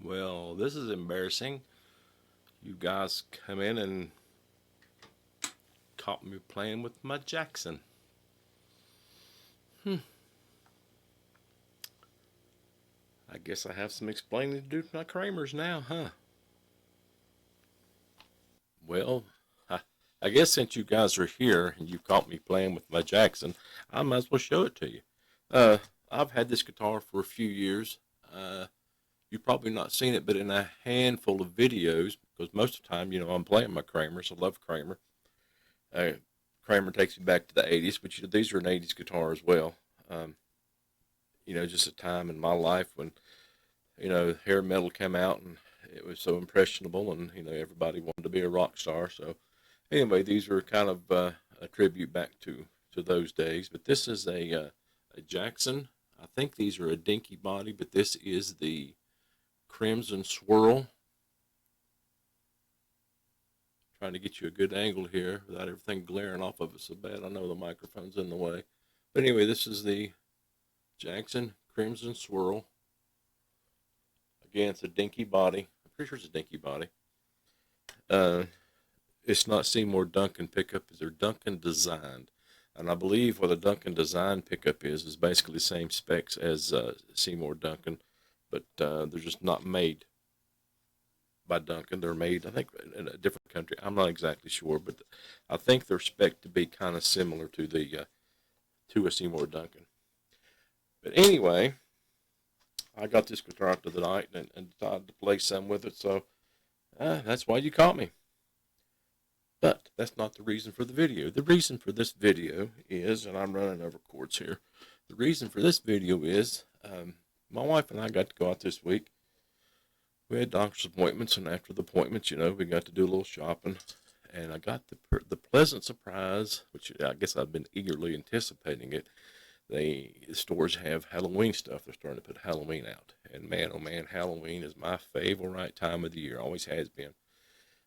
Well, this is embarrassing. You guys come in and caught me playing with my Jackson. I guess I have some explaining to do to my Kramers now, huh? Well, I guess since you guys are here and you caught me playing with my Jackson, I might as well show it to you. I've had this guitar for a few years. You've probably not seen it, but in a handful of videos, because most of the time, I'm playing my Kramers. I love Kramer. Kramer takes me back to the 80s, but these are an 80s guitar as well. Just a time in my life when, hair metal came out and it was so impressionable and, everybody wanted to be a rock star. So anyway, these are kind of a tribute back to those days. But this is a Jackson. I think these are a dinky body, but this is the Crimson Swirl. Trying to get you a good angle here without everything glaring off of it so bad. I know the microphone's in the way. But anyway, this is the Jackson Crimson Swirl. Again, it's a dinky body. I'm pretty sure it's a dinky body. It's not Seymour Duncan pickup. They're Duncan designed. And I believe what a Duncan design pickup is basically the same specs as Seymour Duncan. But they're just not made by Duncan. They're made, I think, in a different country. I'm not exactly sure, but I think they're spec'd to be kind of similar to a Seymour Duncan. But anyway, I got this guitar out the night and decided to play some with it, so that's why you caught me. But that's not the reason for the video. The reason for this video is, and I'm running over chords here, the reason for this video is my wife and I got to go out this week. We had doctor's appointments, and after the appointments, we got to do a little shopping. And I got the pleasant surprise, which I guess I've been eagerly anticipating it. The stores have Halloween stuff. They're starting to put Halloween out. And man, oh man, Halloween is my favorite time of the year. Always has been.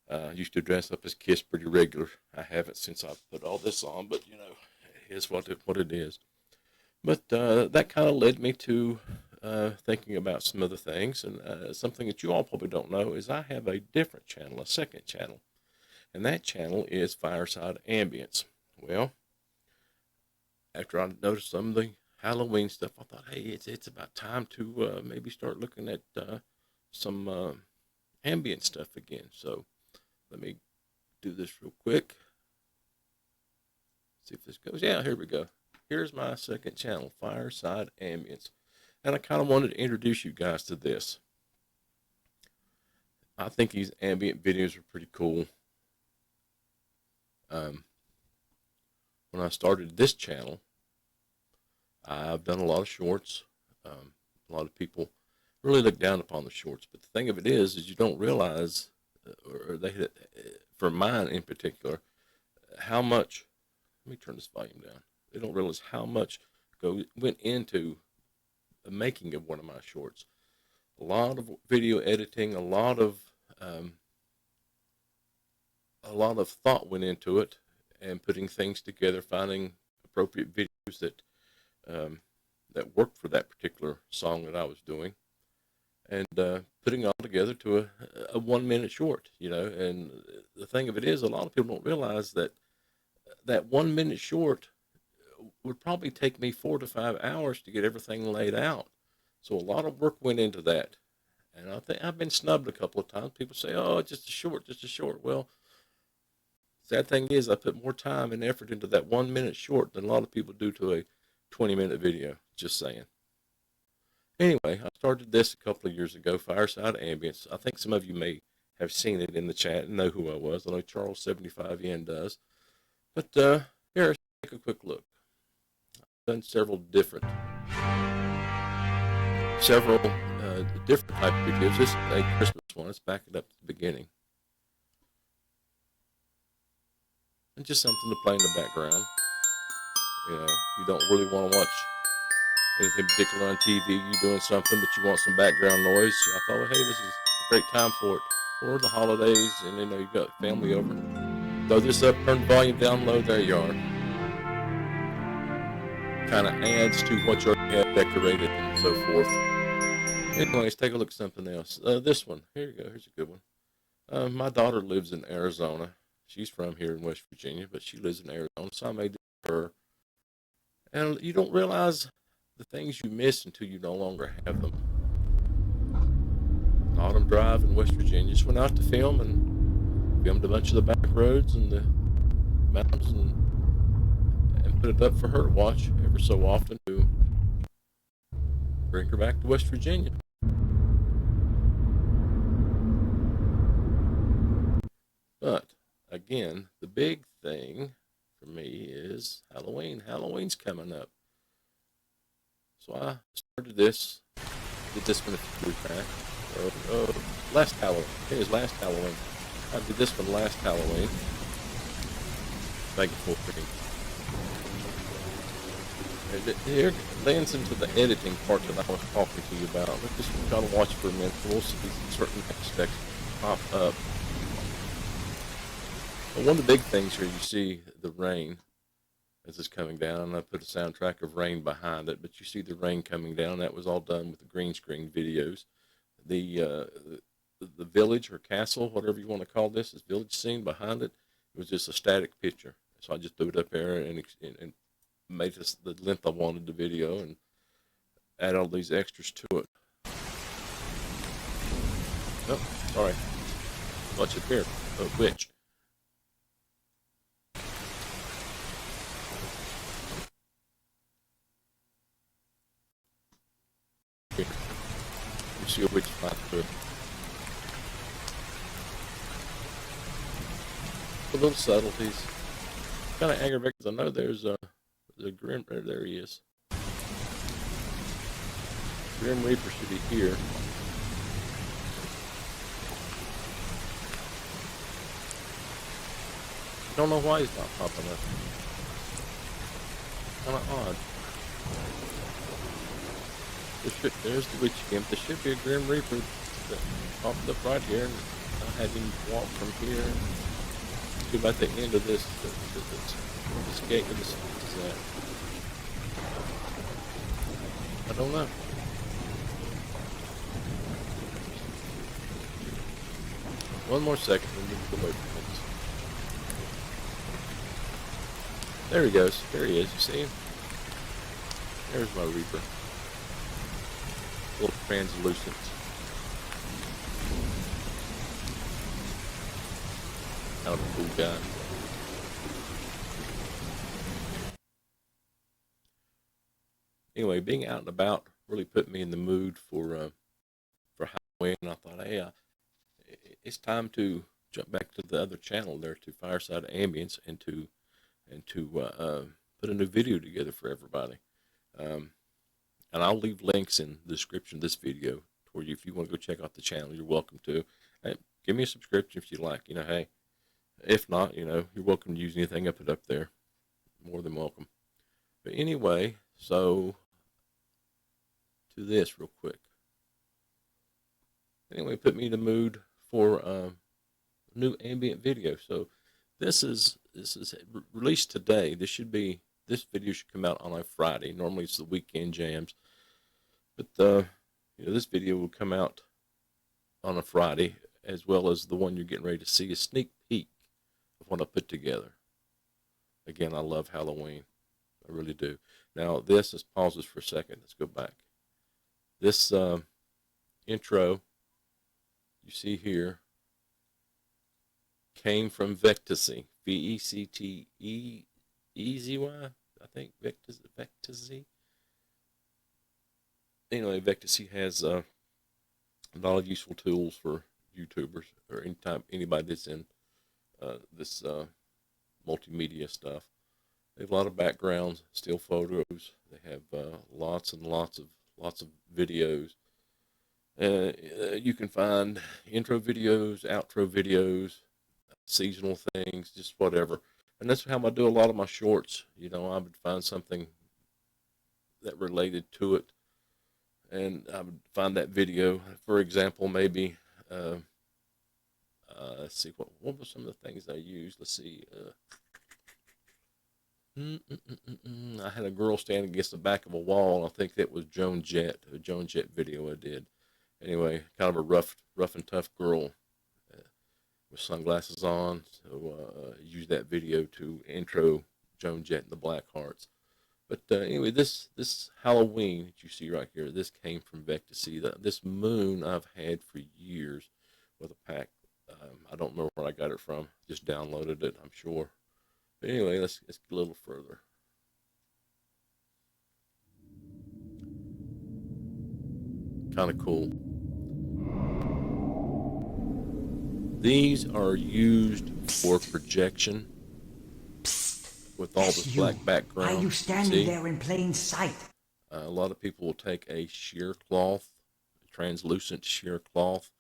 I used to dress up as Kiss pretty regular. I haven't since I put all this on, but it is what it is. But that kind of led me to thinking about some other things, and something that you all probably don't know is I have a different channel, a second channel, and that channel is FireSideAmbience. Well, after I noticed some of the Halloween stuff, I thought, hey, it's about time to maybe start looking at some ambient stuff again. So let me do this real quick. See if this goes. Yeah, here we go. Here's my second channel, FireSideAmbience. And I kind of wanted to introduce you guys to this. I think these ambient videos are pretty cool. When I started this channel, I've done a lot of shorts. A lot of people really look down upon the shorts. But the thing of it is you don't realize, or they, for mine in particular, how much, let me turn this volume down. They don't realize how much went into the making of one of my shorts. A lot of video editing, a lot of thought went into it, and putting things together, finding appropriate videos that worked for that particular song that I was doing, and putting it all together to a 1 minute short. And the thing of it is, a lot of people don't realize that 1 minute short would probably take me 4 to 5 hours to get everything laid out. So a lot of work went into that. And I think I've been snubbed a couple of times. People say, oh, it's just a short. Well, sad thing is I put more time and effort into that 1 minute short than a lot of people do to a 20-minute video. Just saying. Anyway, I started this a couple of years ago, FireSideAmbience. I think some of you may have seen it in the chat and know who I was. I know Charles 75N does. But here, let's take a quick look. I've done several different type of videos. This is a Christmas one. Let's back it up to the beginning. And just something to play in the background. You know, you don't really want to watch anything particular on TV. You're doing something, but you want some background noise. I thought, well, hey, this is a great time for it. Or the holidays, and you know, you got family over. Throw this up, turn the volume down low. There you are. Kind of adds to what you already have decorated and so forth. Anyways, take a look at something else. This one. Here you go. Here's a good one. My daughter lives in Arizona. She's from here in West Virginia, but she lives in Arizona, so I made this for her. And you don't realize the things you miss until you no longer have them. Autumn drive in West Virginia. Just went out to film and filmed a bunch of the back roads and the mountains and put it up for her to watch every so often to bring her back to West Virginia. But again, the big thing for me is Halloween. Halloween's coming up. So I started this, did this one a few weeks back. Last Halloween. I think it was last Halloween. I did this one last Halloween. Thank you for picking. Here lands into the editing part that I was talking to you about. Let's just kind of watch for a minute. We'll see certain aspects pop up. But one of the big things here, you see the rain as it's coming down, and I put a soundtrack of rain behind it, but you see the rain coming down. That was all done with the green screen videos. The village or castle, whatever you want to call this village scene behind it, it was just a static picture. So I just threw it up there and made this the length I wanted the video and add all these extras to it. Oh, sorry. Watch it here. Oh, which? Here. You see a witch fly through. The little subtleties. Kind of aggravating because I know there's a Grim. There he is. Grim Reaper should be here. I don't know why he's not popping up. Kind of odd. There's the witch imp. There should be a Grim Reaper that popped up right here, and I had him walk from here to about the end of this gate of this. I don't know. One more second, and we can wait for this. There he goes. There he is. You see him? There's my Reaper. A little translucent. Kind of a cool guy. Anyway, being out and about really put me in the mood for Halloween. And I thought, hey, it's time to jump back to the other channel there, to FireSideAmbience, and to put a new video together for everybody. And I'll leave links in the description of this video for you if you want to go check out the channel. You're welcome to. Hey, give me a subscription if you like. You know, hey, if not, you know, you're welcome to use anything I put up there. More than welcome. But anyway, so to this real quick. Anyway, put me in the mood for a new ambient video. So this is released today. This video should come out on a Friday. Normally it's the weekend jams, but you know, this video will come out on a Friday, as well as the one you're getting ready to see, a sneak peek of what I put together. Again, I love Halloween. I really do. Now this, let's pause this for a second. Let's go back. This intro you see here came from Vectazy, V-E-C-T-E-E-Z-Y, I think, Vectazy. anyway, Vectasy has a lot of useful tools for YouTubers or anybody that's in this multimedia stuff. They have a lot of backgrounds, still photos. They have lots and lots of videos. You can find intro videos, outro videos, seasonal things, just whatever. And that's how I do a lot of my shorts. You know, I would find something that related to it, and I would find that video. For example, maybe let's see, what were some of the things I used? Let's see. I had a girl standing against the back of a wall. I think that was Joan Jett, a Joan Jett video I did. Anyway, kind of a rough and tough girl with sunglasses on. So use that video to intro Joan Jett and the Blackhearts. But anyway, this Halloween that you see right here, this came from Vectasy. This moon I've had for years with a pack. I don't remember where I got it from. Just downloaded it, I'm sure. But anyway, let's get a little further. Kind of cool. These are used for projection with all this black background. Are you standing there in plain sight? A lot of people will take a sheer cloth, a translucent sheer cloth,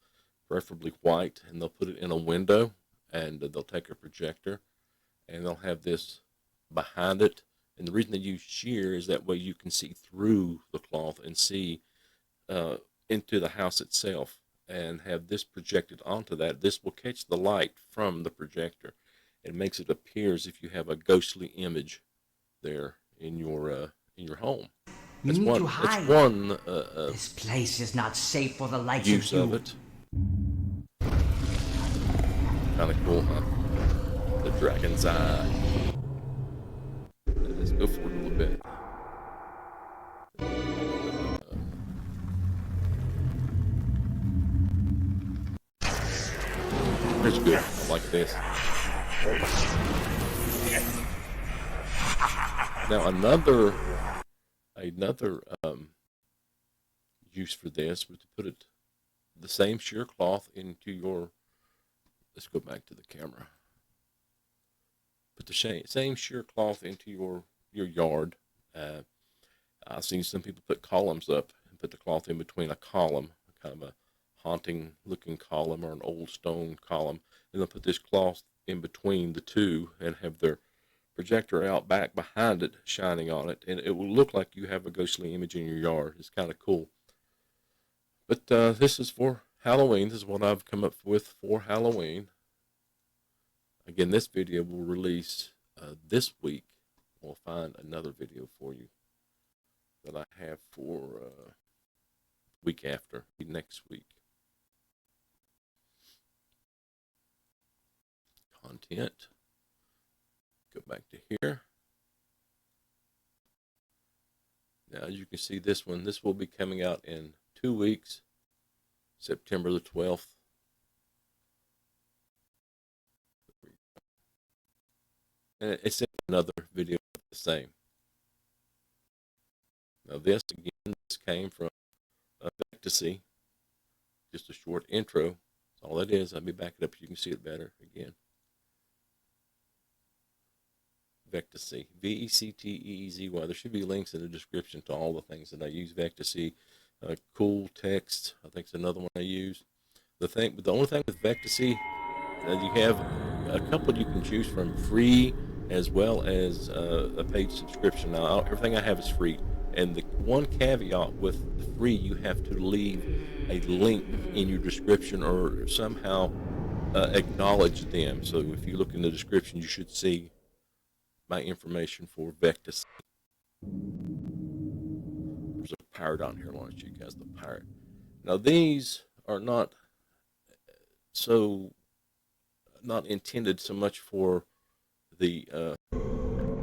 preferably white, and they'll put it in a window, and they'll take a projector, and they'll have this behind it. And the reason they use sheer is that way you can see through the cloth and see into the house itself, and have this projected onto that. This will catch the light from the projector. It makes it appear as if you have a ghostly image there in your home. You need to hide. It's one this place is not safe for the likes use of you. of it. Kind of cool, huh? The dragon's eye. Let's go for it a little bit. It's good. I like this. Now another use for this was to put the same sheer cloth into your. Let's go back to the camera. Put the same sheer cloth into your yard. I've seen some people put columns up and put the cloth in between a column, kind of a haunting looking column or an old stone column, and they'll put this cloth in between the two and have their projector out back behind it shining on it, and it will look like you have a ghostly image in your yard. It's kind of cool. But this is for Halloween. This is what I've come up with for Halloween. Again, this video will release this week. We'll find another video for you that I have for week after, next week. Content. Go back to here. Now, as you can see, this will be coming out in 2 weeks, September the 12th. And it's another video the same. Now this came from Vectasy. Just a short intro. That's all that is. Let me back it up so you can see it better again. Vectasy. Vecteezy. There should be links in the description to all the things that I use. Vectasy. Cool Text, I think it's another one I use. The only thing with Vectasy, you have a couple you can choose from, free as well as a paid subscription. Now, everything I have is free, and the one caveat with the free, you have to leave a link in your description or somehow acknowledge them. So if you look in the description, you should see my information for Vectasy. There's a pirate on here. I want to show you guys the pirate. Now these are not intended so much for the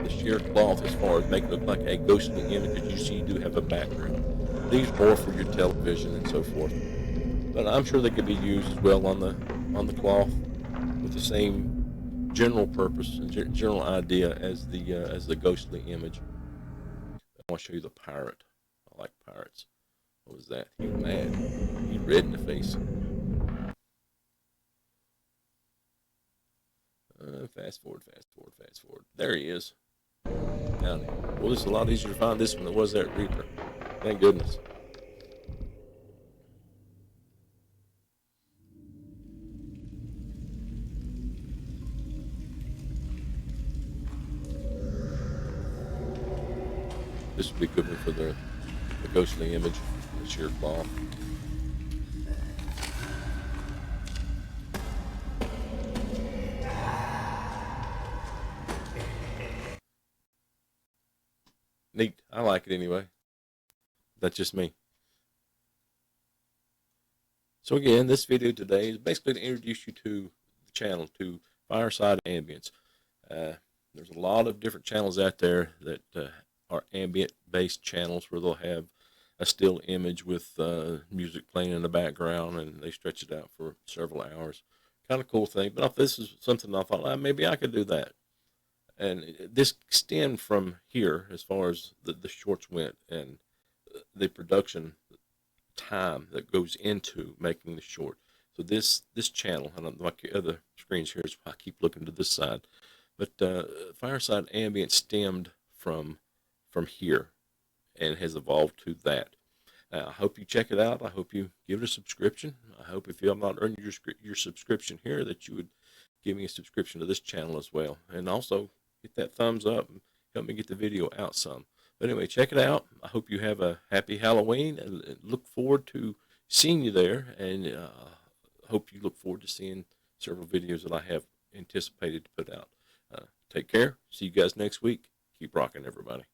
sheer cloth as far as making it look like a ghostly image, because you see you do have a background. These are more for your television and so forth. But I'm sure they could be used as well on the cloth with the same general purpose and general idea as the ghostly image. I want to show you the pirate. I like pirates. Red in the face. Fast forward, fast forward, fast forward. There he is. Down here. Well, it's a lot easier to find this one than it was that Reaper. Thank goodness. This would be good one for the ghostly image, the sheer cloth. Neat. I like it anyway. That's just me. So again, this video today is basically to introduce you to the channel, to FireSideAmbience. There's a lot of different channels out there that are ambient-based channels where they'll have a still image with music playing in the background, and they stretch it out for several hours. Kind of cool thing. But if this is something I thought, maybe I could do that. And this stemmed from here as far as the shorts went and the production time that goes into making the short. So this channel, and my other screens here is why I keep looking to this side, but FireSideAmbience stemmed from here and has evolved to that. I hope you check it out. I hope you give it a subscription. I hope if you have not earned your subscription here that you would give me a subscription to this channel as well. And also hit that thumbs up and help me get the video out some. But anyway, check it out. I hope you have a happy Halloween and look forward to seeing you there. And hope you look forward to seeing several videos that I have anticipated to put out. Take care. See you guys next week. Keep rocking, everybody.